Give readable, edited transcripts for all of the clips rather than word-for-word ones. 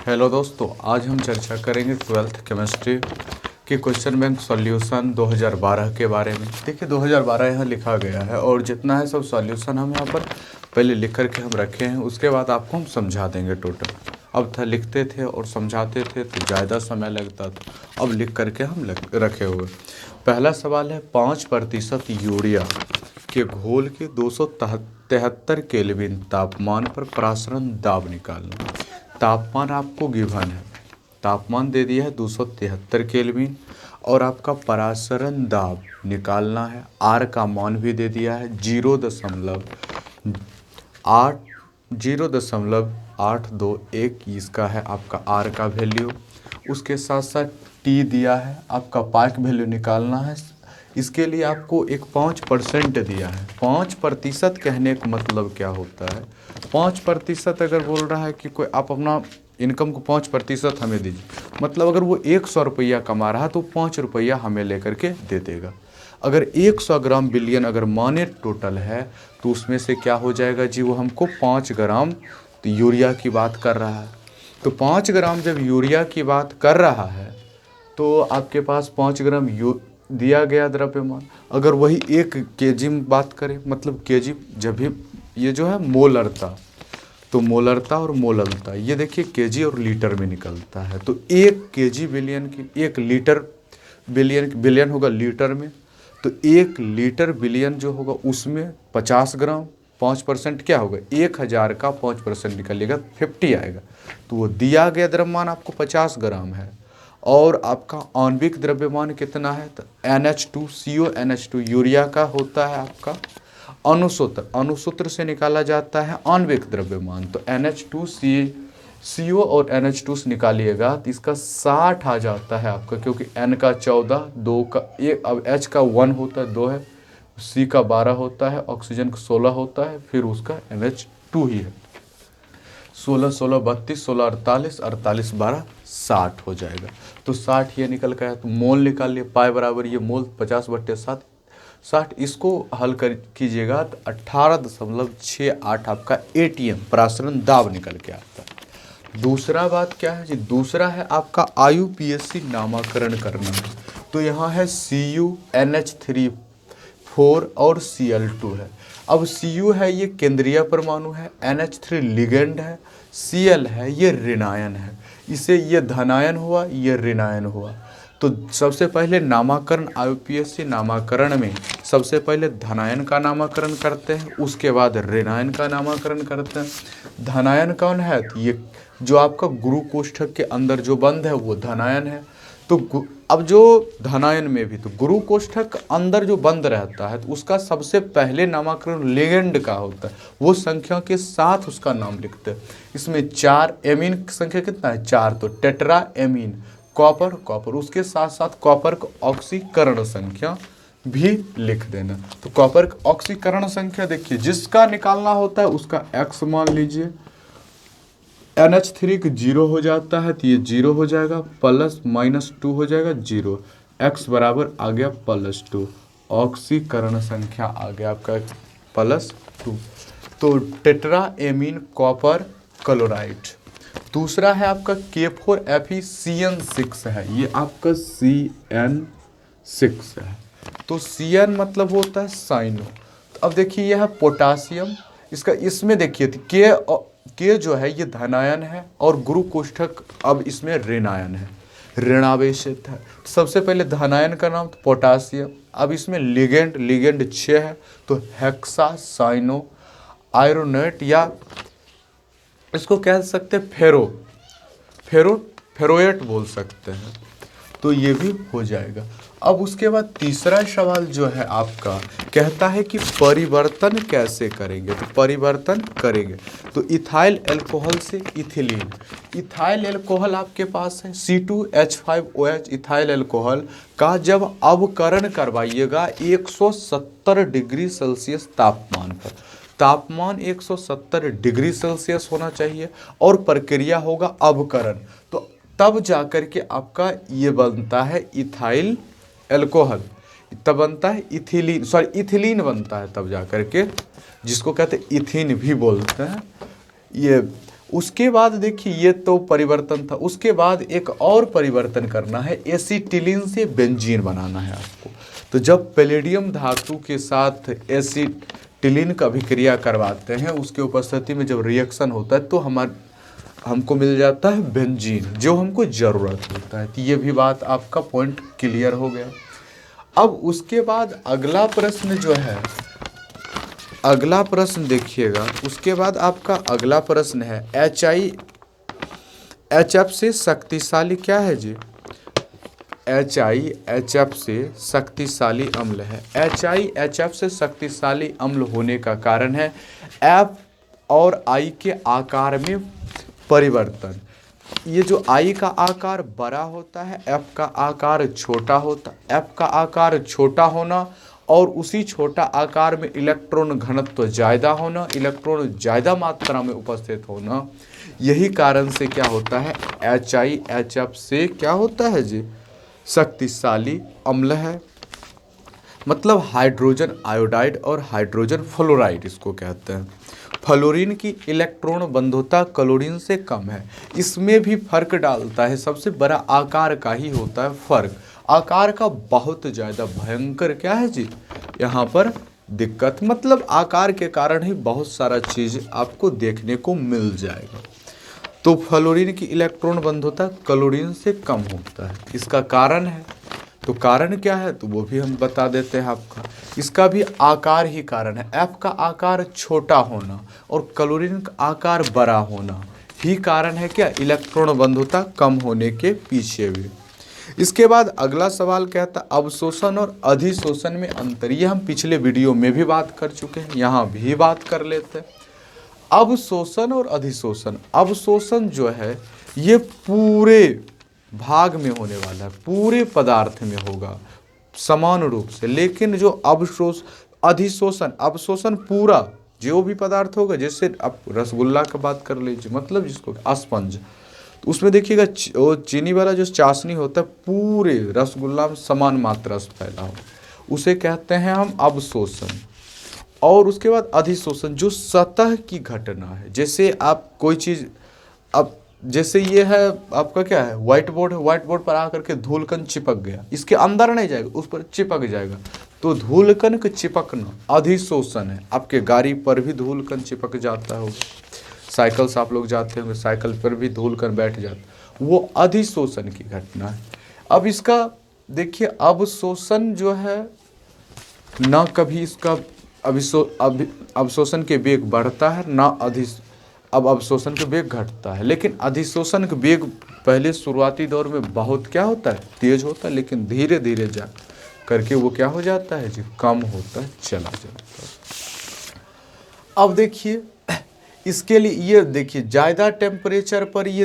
Hello दोस्तों, आज हम चर्चा करेंगे 12th केमिस्ट्री के क्वेश्चन बैंक सॉल्यूशन 2012 के बारे में। देखिए 2012 यहाँ लिखा गया है और जितना है सब सॉल्यूशन हम यहाँ पर पहले लिख करके हम रखे हैं, उसके बाद आपको हम समझा देंगे टोटल। अब था लिखते थे और समझाते थे तो ज़्यादा समय लगता था, अब लिख करके हम रखे हुए। पहला सवाल है 5% यूरिया के घोल के 273 केल्विन तापमान पर प्रासरण दाब निकालना। तापमान आपको गिवन है, तापमान दे दिया है 273 केल्विन और आपका परासरण दाब निकालना है। आर का मान भी दे दिया है 0.821 इसका है आपका आर का वैल्यू। उसके साथ साथ टी दिया है, आपका पार्क वैल्यू निकालना है। इसके लिए आपको एक 5% दिया है। 5% कहने का मतलब क्या होता है? 5% अगर बोल रहा है कि कोई आप अपना इनकम को 5% हमें दीजिए, मतलब अगर वो 100 रुपया कमा रहा है तो 5 रुपया हमें लेकर के दे देगा। अगर 100 ग्राम बिलियन अगर माने टोटल है तो उसमें से क्या हो जाएगा जी, वो हमको 5 ग्राम तो यूरिया की बात कर रहा है। तो 5 ग्राम जब यूरिया की बात कर रहा है तो आपके पास 5 ग्राम दिया गया द्रव्यमान। अगर वही 1 केजी में बात करें, मतलब केजी जब भी ये जो है मोलरता, तो मोलरता और मोललता ये देखिए केजी और लीटर में निकलता है। तो 1 केजी बिलियन की 1 लीटर बिलियन होगा लीटर में, तो 1 लीटर बिलियन जो होगा उसमें 50 ग्राम 5% क्या होगा, 1000 का 5% निकलेगा 50 आएगा। तो वो दिया गया द्रव्यमान आपको 50 ग्राम है। और आपका आणविक द्रव्यमान कितना है, तो NH2CO NH2 यूरिया का होता है आपका अणुसूत्र से निकाला जाता है आणविक द्रव्यमान। तो NH2CO और NH2 से निकालिएगा तो इसका 60 आ जाता है आपका, क्योंकि N का 14, 2 का 1, अब H का 1 होता है 2 है, C का 12 होता है, ऑक्सीजन का 16 होता है, फिर उसका NH2 ही है। 16 16 32, 16 48, 48 12 60 हो जाएगा। तो 60 ये निकल गया। तो मोल निकाल लिए, पाई बराबर ये मोल 50/7 60। इसको हल कीजिएगा तो 18.68 आपका ATM प्रासरण दाब निकल के आता है। दूसरा बात क्या है जी, दूसरा है आपका IUPAC नामाकरण करना है। तो यहाँ है Cu NH3 4 और Cl2 है। अब Cu है ये केंद्रीय परमाणु है, NH3 लिगेंड है, Cl है ये ऋणायन है। इसे ये धनायन हुआ, ये ऋणायन हुआ। तो सबसे पहले नामाकरण IUPAC नामाकरण में सबसे पहले धनायन का नामकरण करते हैं, उसके बाद ऋणायन का नामकरण करते हैं। धनायन कौन है, तो ये जो आपका गुरु कोष्ठक के अंदर जो बंध है वो धनायन है। तो अब जो धनायन में भी तो गुरु कोष्ठक अंदर जो बंद रहता है तो उसका सबसे पहले नामकरण लिगेंड का होता है, वो संख्या के साथ उसका नाम लिखते हैं। इसमें 4 एमीन की संख्या कितना है, 4, तो टेट्रा एमीन कॉपर, उसके साथ साथ कॉपर का ऑक्सीकरण संख्या भी लिख देना। तो कॉपर का ऑक्सीकरण संख्या देखिए जिसका निकालना होता है उसका x मान लीजिए। NH3 का 0 हो जाता है तो ये 0 हो जाएगा, प्लस -2 हो जाएगा 0, x बराबर आ गया +2, ऑक्सीकरण संख्या आ गया आपका +2। तो टेट्रा एमीन कॉपर क्लोराइड। दूसरा है आपका K4FeCN6 है, ये आपका CN6 है। तो CN मतलब होता है साइनो। तो अब देखिए यह है पोटासियम, इसका इसमें देखिए के जो है ये धनायन है और गुरु कोष्ठक अब इसमें ऋणायन है, ऋणावेशित है। सबसे पहले धनायन का नाम तो पोटासियम, अब इसमें लिगेंड 6 है तो हेक्सा साइनो आयरोनेट, या इसको कह सकते हैं फेरोएट बोल सकते हैं। तो ये भी हो जाएगा। अब उसके बाद तीसरा सवाल जो है आपका कहता है कि परिवर्तन कैसे करेंगे, तो परिवर्तन करेंगे तो इथाइल अल्कोहल से इथिलीन। इथाइल अल्कोहल आपके पास है C2H5OH, इथाइल अल्कोहल का जब अवकरण करवाइएगा 170 डिग्री सेल्सियस तापमान पर, तापमान 170 डिग्री सेल्सियस होना चाहिए और प्रक्रिया होगा अवकरण, तो तब जाकर के आपका ये बनता है इथाइल अल्कोहल, तब बनता है इथिलीन बनता है तब जाकर के, जिसको कहते हैं इथिन भी बोलते हैं ये। उसके बाद देखिए ये तो परिवर्तन था, उसके बाद एक और परिवर्तन करना है, एसिटिलीन से बेंजीन बनाना है आपको। तो जब पैलेडियम धातु के साथ एसिटिलीन का अभिक्रिया करवाते हैं, उसके उपस्थिति में जब रिएक्शन होता है तो हमको मिल जाता है बेंजीन, जो हमको ज़रूरत होता है। तो ये भी बात आपका पॉइंट क्लियर हो गया। अब उसके बाद अगला प्रश्न जो है, अगला प्रश्न देखिएगा, उसके बाद आपका अगला प्रश्न है HF से शक्तिशाली क्या है जी? HF से शक्तिशाली अम्ल है। HF से शक्तिशाली अम्ल होने का कारण है F और I के आकार में परिवर्तन। ये जो I का आकार बड़ा होता है, F का आकार छोटा होता, F का आकार छोटा होना और उसी छोटा आकार में इलेक्ट्रॉन घनत्व ज़्यादा होना, इलेक्ट्रॉन ज़्यादा मात्रा में उपस्थित होना, यही कारण से क्या होता है, HF से क्या होता है जी? शक्तिशाली अम्ल है। मतलब हाइड्रोजन आयोडाइड और हाइड्रोजन फ्लोराइड इसको कहते हैं। फ्लोरीन की इलेक्ट्रॉन बंधुता क्लोरीन से कम है, इसमें भी फर्क डालता है। सबसे बड़ा आकार का ही होता है फर्क, आकार का बहुत ज़्यादा भयंकर क्या है जी यहाँ पर दिक्कत, मतलब आकार के कारण ही बहुत सारा चीज़ आपको देखने को मिल जाएगा। तो फ्लोरीन की इलेक्ट्रॉन बंधुता क्लोरीन से कम होता है, इसका कारण है। तो कारण क्या है तो वो भी हम बता देते हैं आपका, इसका भी आकार ही कारण है। F का आकार छोटा होना और क्लोरीन का आकार बड़ा होना ही कारण है क्या, इलेक्ट्रॉन बंधुता कम होने के पीछे भी। इसके बाद अगला सवाल कहता है अवशोषण और अधिशोषण में अंतर। ये हम पिछले वीडियो में भी बात कर चुके हैं, यहाँ भी बात कर लेते हैं। अवशोषण और अधिशोषण, अवशोषण जो है ये पूरे भाग में होने वाला है, पूरे पदार्थ में होगा समान रूप से, लेकिन जो अधिशोषण, अवशोषण पूरा जो भी पदार्थ होगा, जैसे आप रसगुल्ला का बात कर लीजिए, मतलब जिसको स्पंज, तो उसमें देखिएगा चीनी वाला जो चाशनी होता है पूरे रसगुल्ला में समान मात्रा से फैला हो, उसे कहते हैं हम अवशोषण। और उसके बाद अधिशोषण, जो सतह की घटना है, जैसे आप कोई चीज़, अब जैसे ये है आपका क्या है, व्हाइट बोर्ड है, व्हाइट बोर्ड पर आकर के धूलकण चिपक गया, इसके अंदर नहीं जाएगा, उस पर चिपक जाएगा, तो धूलकण का चिपकना अधिशोषण है। आपके गाड़ी पर भी धूलकण चिपक जाता है, साइकिल से आप लोग जाते होंगे, साइकिल पर भी धूलकण बैठ जाता, वो अधिशोषण की घटना है। अब इसका देखिए, अवशोषण जो है ना कभी इसका अवशोषण के वेग बढ़ता है ना अब अवशोषण के वेग घटता है, लेकिन अधिशोषण के वेग पहले शुरुआती दौर में बहुत क्या होता है, तेज होता है, लेकिन धीरे धीरे जा करके वो क्या हो जाता है जी, कम होता है, चला जाता है। अब देखिए इसके लिए ये देखिए, ज़्यादा टेम्परेचर पर ये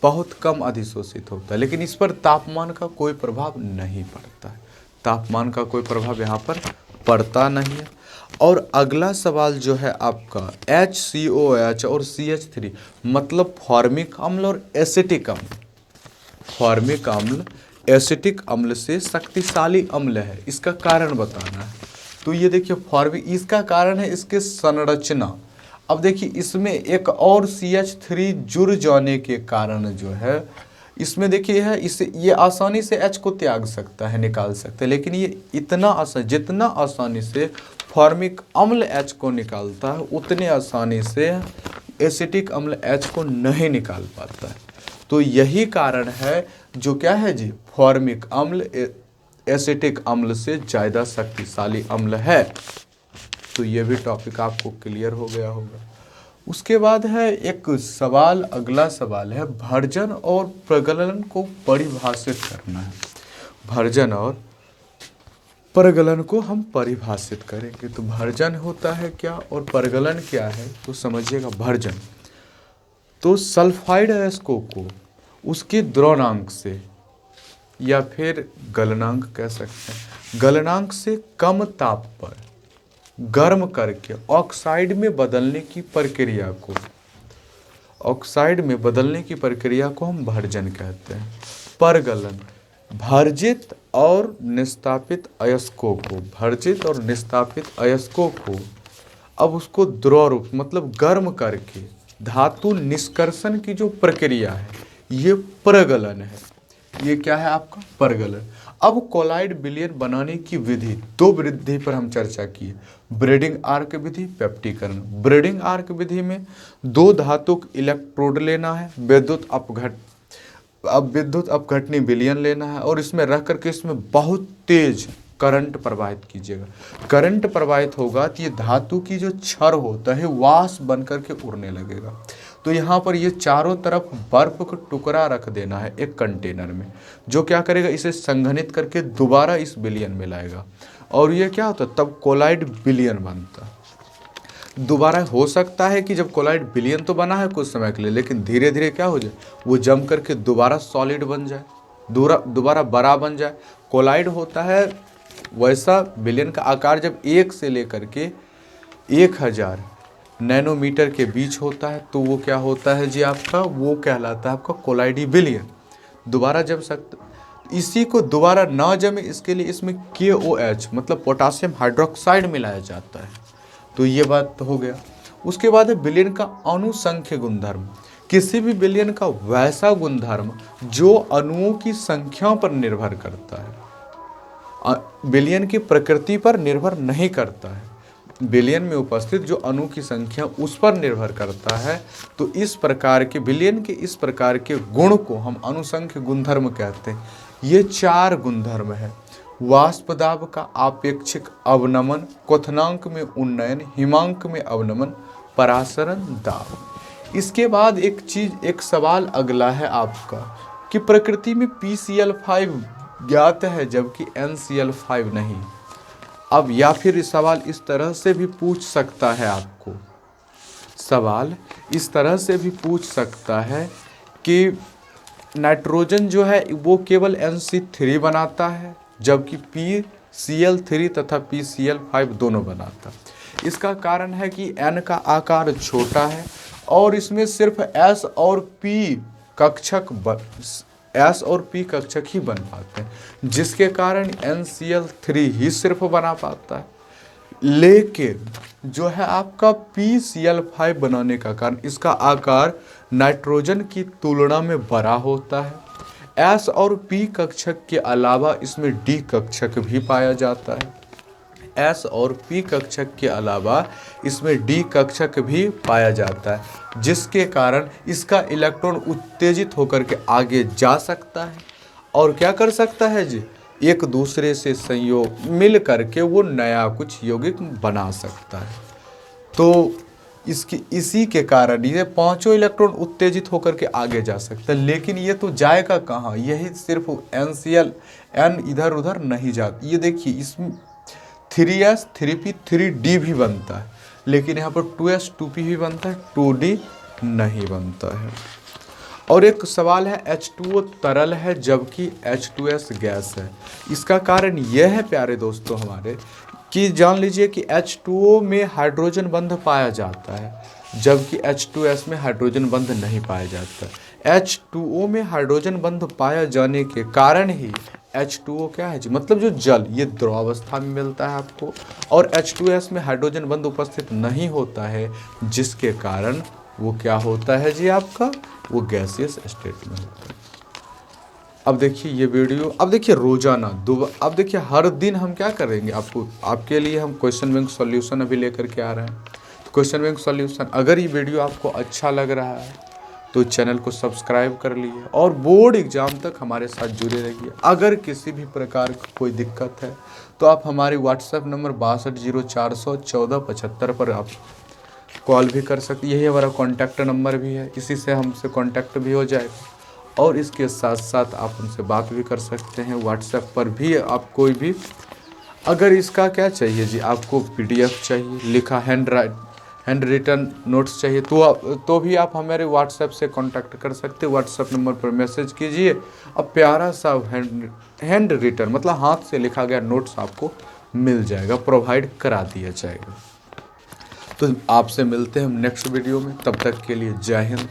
बहुत कम अधिशोषित होता है, लेकिन इस पर तापमान का कोई प्रभाव नहीं पड़ता है, तापमान का कोई प्रभाव यहाँ पर पड़ता नहीं है। और अगला सवाल जो है आपका HCOH और CH3, मतलब फॉर्मिक अम्ल और एसिटिक अम्ल, फॉर्मिक अम्ल एसिटिक अम्ल से शक्तिशाली अम्ल है, इसका कारण बताना है। तो ये देखिए फॉर्मिक, इसका कारण है इसके संरचना। अब देखिए इसमें एक और CH3 जुड़ जाने के कारण जो है, इसमें देखिए है, इसे ये आसानी से H को त्याग सकता है, निकाल सकता है, लेकिन ये इतना आसान, जितना आसानी से फॉर्मिक अम्ल H को निकालता है, उतने आसानी से एसिटिक अम्ल H को नहीं निकाल पाता है। तो यही कारण है जो क्या है जी, फॉर्मिक अम्ल एसिटिक अम्ल से ज़्यादा शक्तिशाली अम्ल है। तो ये भी टॉपिक आपको क्लियर हो गया होगा। उसके बाद है एक सवाल, अगला सवाल है भर्जन और प्रगलन को परिभाषित करना है। भर्जन और प्रगलन को हम परिभाषित करेंगे। तो भर्जन होता है क्या और प्रगलन क्या है, तो समझिएगा। भर्जन तो सल्फाइड अयस्कों को उसके द्रवणांक से या फिर गलनांक कह सकते हैं, गलनांक से कम ताप पर गर्म करके ऑक्साइड में बदलने की प्रक्रिया को, ऑक्साइड में बदलने की प्रक्रिया को हम भर्जन कहते हैं। प्रगलन भर्जित और निस्तापित अयस्कों को, भर्जित और निस्तापित अयस्कों को अब उसको द्रव रूप मतलब गर्म करके धातु निष्कर्षण की जो प्रक्रिया है ये प्रगलन है। ये क्या है आपका परगलन। अब कोलाइड विलयन बनाने की विधि, दो विधि पर हम चर्चा की, ब्रेडिंग आर्क विधि, पेप्टिकरण। ब्रेडिंग आर्क विधि में दो धातु इलेक्ट्रोड लेना है, विद्युत अपघटनी विलयन लेना है और इसमें रख करके इसमें बहुत तेज करंट प्रवाहित कीजिएगा। करंट प्रवाहित होगा तो ये धातु की जो क्षर होता है वाष्प बन करके उड़ने लगेगा। तो यहाँ पर ये चारों तरफ बर्फ का टुकड़ा रख देना है एक कंटेनर में, जो क्या करेगा इसे संघनित करके दोबारा इस विलयन में लाएगा और ये क्या होता है तब कोलाइड विलयन बनता है। दोबारा हो सकता है कि जब कोलाइड विलयन तो बना है कुछ समय के लिए, लेकिन धीरे धीरे क्या हो जाए वो जम करके दोबारा सॉलिड बन जाए, दोबारा बड़ा बन जाए। कोलाइड होता है वैसा विलयन का आकार जब 1 से लेकर के 1000 नैनोमीटर के बीच होता है तो वो क्या होता है जी आपका, वो कहलाता है आपका कोलाइडी विलयन। दोबारा जम सकता, इसी को दोबारा ना जमे इसके लिए इसमें KOH मतलब पोटासियम हाइड्रोक्साइड मिलाया जाता है। तो ये बात तो हो गया। उसके बाद है विलयन का अणुसंख्य गुणधर्म। किसी भी विलयन का वैसा गुणधर्म जो अणुओं की संख्या पर निर्भर करता है, विलयन की प्रकृति पर निर्भर नहीं करता है। विलयन में उपस्थित जो अणु की संख्या उस पर निर्भर करता है। तो इस प्रकार के विलयन के इस प्रकार के गुण को हम अणुसंख्य गुणधर्म कहते हैं। ये 4 गुणधर्म है। वाष्प दाब का आपेक्षिक अवनमन, क्वथनांक में उन्नयन, हिमांक में अवनमन, परासरण दाब। इसके बाद एक सवाल अगला है आपका कि प्रकृति में PCl5 ज्ञात है जबकि NCl5 नहीं। अब या फिर इस सवाल इस तरह से भी पूछ सकता है आपको, सवाल इस तरह से भी पूछ सकता है कि नाइट्रोजन जो है वो केवल NC3 बनाता है जबकि PCl3 तथा PCl5 दोनों बनाता। इसका कारण है कि N का आकार छोटा है और इसमें सिर्फ S और P कक्षक ही बन पाते हैं, जिसके कारण NCl3 ही सिर्फ बना पाता है। लेकिन जो है आपका PCl5 बनाने का कारण इसका आकार नाइट्रोजन की तुलना में बड़ा होता है। S और P कक्षक के अलावा इसमें D कक्षक भी पाया जाता है। S और P कक्षक के अलावा इसमें D कक्षक भी पाया जाता है, जिसके कारण इसका इलेक्ट्रॉन उत्तेजित होकर के आगे जा सकता है और क्या कर सकता है जी, एक दूसरे से संयोग मिल करके वो नया कुछ यौगिक बना सकता है। तो इसी के कारण ये 5 इलेक्ट्रॉन उत्तेजित होकर के आगे जा सकता है। लेकिन ये तो जाएगा कहाँ, यही सिर्फ NCl N इधर उधर नहीं जाती। ये देखिए इसमें 3s 3p 3d भी बनता है, लेकिन यहाँ पर 2s 2p भी बनता है, 2d नहीं बनता है। और एक सवाल है H2O तरल है जबकि H2S गैस है। इसका कारण यह है प्यारे दोस्तों हमारे कि जान लीजिए कि H2O में हाइड्रोजन बंध पाया जाता है जबकि H2S में हाइड्रोजन बंध नहीं पाया जाता। H2O में हाइड्रोजन बंध पाया जाने के कारण ही H2O क्या है जी, मतलब जो जल ये द्रवावस्था में मिलता है आपको, और H2S में हाइड्रोजन बंध उपस्थित नहीं होता है, जिसके कारण वो क्या होता है जी आपका, वो गैसियस स्टेट में होता है। अब देखिए ये वीडियो, अब देखिए रोजाना अब देखिए हर दिन हम क्या करेंगे, आपके लिए हम क्वेश्चन बैंक सॉल्यूशन अभी लेकर के आ रहे हैं। तो क्वेश्चन बैंक सॉल्यूशन, अगर ये वीडियो आपको अच्छा लग रहा है तो चैनल को सब्सक्राइब कर लीजिए और बोर्ड एग्जाम तक हमारे साथ जुड़े रहिए। अगर किसी भी प्रकार की कोई दिक्कत है तो आप हमारे व्हाट्सएप नंबर 62041475 पर आप कॉल भी कर सकते, यही हमारा कॉन्टैक्ट नंबर भी है, इसी से हमसे कॉन्टैक्ट भी हो जाएगा। और इसके साथ साथ आप हमसे बात भी कर सकते हैं व्हाट्सएप पर भी। आप कोई भी अगर इसका क्या चाहिए जी, आपको PDF चाहिए, लिखा हैंड रिटन नोट्स चाहिए तो भी आप हमारे व्हाट्सएप से कांटेक्ट कर सकते हैं। व्हाट्सएप नंबर पर मैसेज कीजिए, अब प्यारा सा हैंड रिटन मतलब हाथ से लिखा गया नोट्स आपको मिल जाएगा, प्रोवाइड करा दिया जाएगा। तो आपसे मिलते हैं हम नेक्स्ट वीडियो में, तब तक के लिए जय हिंद।